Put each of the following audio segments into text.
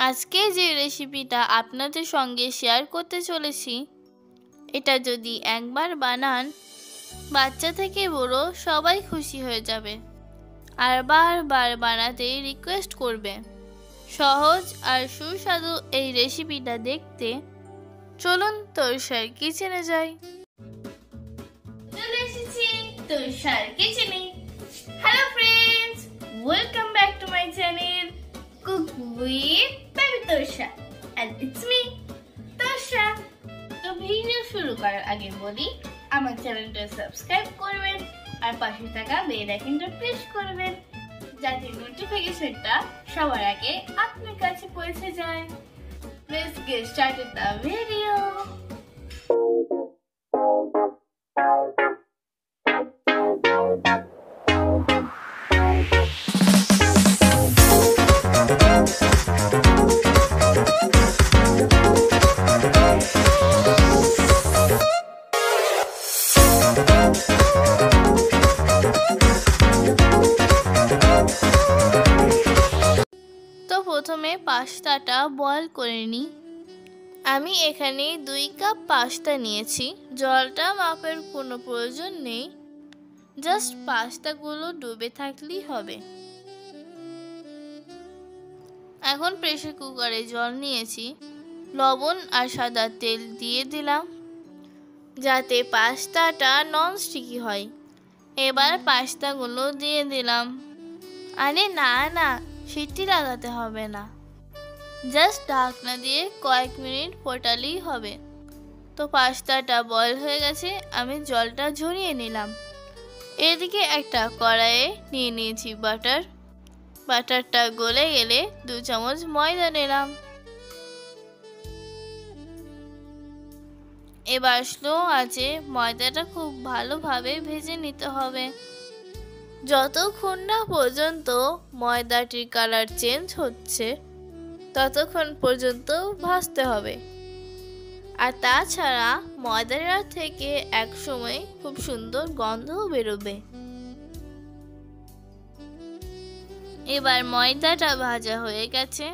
আজকে যে রেসিপিটা আপনাদের সঙ্গে শেয়ার করতে চলেছি, এটা যদি একবার বানান, বাচ্চা থেকে বড় সবাই খুশি হয়ে যাবে আর বারবার বানাতে রিকোয়েস্ট করবে। সহজ আর সুস্বাদু এই রেসিপিটা দেখতে চলুন তোরসার কিচেনে যাই। চলে এসেছি তোরসার কিচেনে। Hello friends, welcome back to my channel cook with baby Torsa, and it's me Torsa. তো ভিডিও শুরু করার আগে বলি, আমার চ্যানেলটা সাবস্ক্রাইব করবেন আর পাশে থাকা বেল আইকনটা প্রেস করবেন যাতে নোটিফিকেশনটা সবার আগে আপনার কাছে পৌঁছে যায়। Let's get started the video. তো প্রথমে পাস্তাটা বয়েল করে নিই। আমি এখানে 2 কাপ পাস্তা নিয়েছি। জলটা মাপের কোনো প্রয়োজন নেই, জাস্ট পাস্তাগুলো ডুবে থাকলেই হবে। এখন প্রেসার কুকারে জল নিয়েছি, লবণ আর সাদা তেল দিয়ে দিলাম যাতে পাস্তাটা নন স্টিকি হয়। এবার পাস্তাগুলো দিয়ে দিলাম। আরে না, সিটি লাগাতে হবে না, জাস্ট ঢাকনা দিয়ে কয়েক মিনিট ফোটালেই হবে। তো পাস্তাটা বয়েল হয়ে গেছে, আমি জলটা ঝরিয়ে নিলাম। এদিকে একটা কড়াইয়ে নিয়ে নিয়েছি বাটার। বাটারটা গলে গেলে 2 চামচ ময়দা নিলাম। এবার স্লো আঁচে ময়দাটা খুব ভালোভাবে ভেজে নিতে হবে। যতক্ষণ না পর্যন্ত ময়দাটির কালার চেঞ্জ হচ্ছে ততক্ষণ পর্যন্ত ভাজতে হবে। আর তাছাড়া ময়দাটা থেকে একসময় খুব সুন্দর গন্ধও বেরোবে। এবার ময়দাটা ভাজা হয়ে গেছে,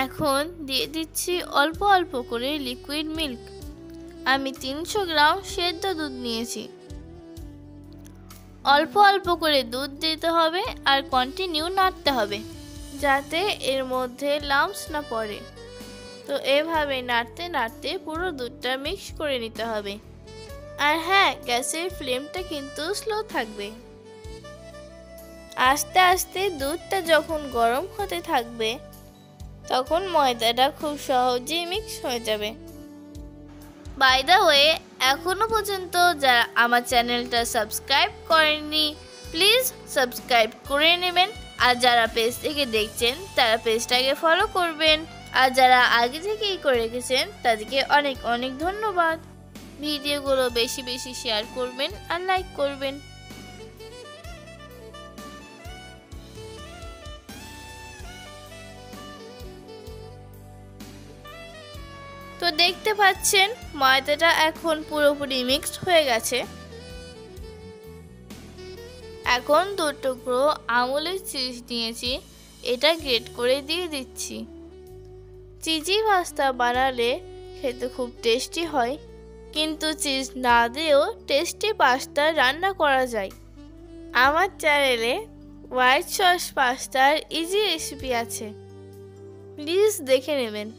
এখন দিয়ে দিচ্ছি অল্প অল্প করে লিকুইড মিল্ক। আমি 300 গ্রাম সেদ্ধ দুধ নিয়েছি। অল্প অল্প করে দুধ দিতে হবে আর কন্টিনিউ নাড়তে হবে যাতে এর মধ্যে লাম্পস না পড়ে। তো এভাবে নাড়তে নাড়তে পুরো দুধটা মিক্স করে নিতে হবে। আর হ্যাঁ, গ্যাসের ফ্লেমটা কিন্তু স্লো থাকবে। আস্তে আস্তে দুধটা যখন গরম হতে থাকবে তখন ময়দাটা খুব সহজেই মিক্স হয়ে যাবে। বাই দ্য ওয়ে, এখনো পর্যন্ত যারা আমার চ্যানেলটা সাবস্ক্রাইব করেননি প্লিজ সাবস্ক্রাইব করে নেবেন। আর যারা পেজ থেকে দেখছেন তারা পেজটাকে ফলো করবেন। আর যারা আগে থেকেই করে রেখেছেন তাদেরকে অনেক অনেক ধন্যবাদ। ভিডিওগুলো বেশি বেশি শেয়ার করবেন আর লাইক করবেন। তো দেখতে পাচ্ছেন ময়দাটা এখন পুরোপুরি মিক্সড হয়ে গেছে। এখন 2 টুকরো আমুলের চিজ নিয়েছি, এটা গ্রেট করে দিয়ে দিচ্ছি। চিজি পাস্তা বানালে খেতে খুব টেস্টি হয়, কিন্তু চিজ না দিয়েও টেস্টি পাস্তা রান্না করা যায়। আমার চ্যানেলে হোয়াইট সস পাস্তার ইজি রেসিপি আছে, প্লিজ দেখে নেবেন।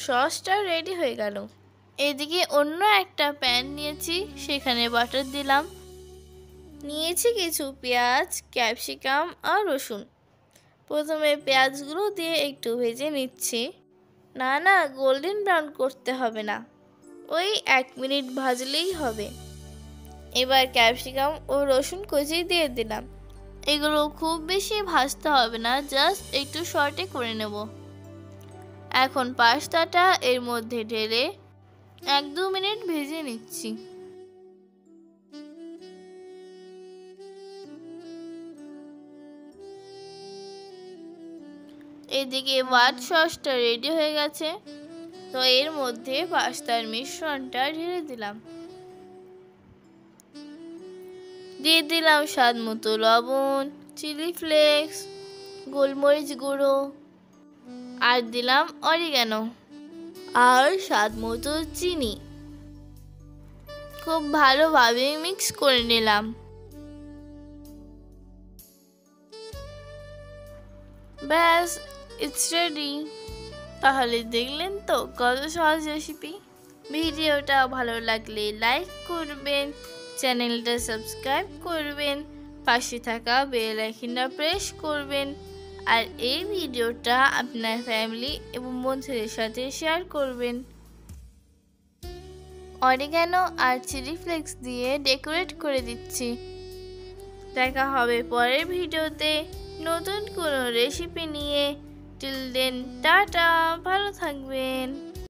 সসটা রেডি হয়ে গেল। এদিকে অন্য একটা প্যান নিয়েছি, সেখানে বাটার দিলাম। নিয়েছি কিছু পেঁয়াজ, ক্যাপসিকাম আর রসুন। প্রথমে পেঁয়াজগুলো দিয়ে একটু ভেজে নিচ্ছি। না, গোল্ডেন ব্রাউন করতে হবে না, ওই 1 মিনিট ভাজলেই হবে। এবার ক্যাপসিকাম ও রসুন কুচি দিয়ে দিলাম। এগুলো খুব বেশি ভাজতে হবে না, জাস্ট একটু শর্টে করে নেব। এখন পাস্তাটা এর মধ্যে ঢেলে 1-2 মিনিট ভেজে নিচ্ছি। এদিকে হোয়াইট সসটা রেডি হয়ে গেছে, তো এর মধ্যে পাস্তার মিশ্রণটা ঢেলে দিলাম। দিয়ে দিলাম স্বাদ মতো লবণ, চিলি ফ্লেক্স, গোলমরিচ গুঁড়ো, আর দিলাম অরিগ্যানো আর স্বাদ মতো চিনি। খুব ভালোভাবে মিক্স করে নিলাম। ব্যাস, ইটস রেডি। তাহলে দেখলেন তো কত সহজ রেসিপি। ভিডিওটা ভালো লাগলে লাইক করবেন, চ্যানেলটা সাবস্ক্রাইব করবেন, পাশে থাকা বেল আইকনটা প্রেস করবেন, আর এই ভিডিওটা আপনার ফ্যামিলি এবং বন্ধুদের সাথে শেয়ার করবেন। অরিগ্যানো আর চিলি ফ্লেক্স দিয়ে ডেকোরেট করে দিচ্ছি। দেখা হবে পরের ভিডিওতে নতুন কোনো রেসিপি নিয়ে। টিল দেন টাটা, ভালো থাকবেন।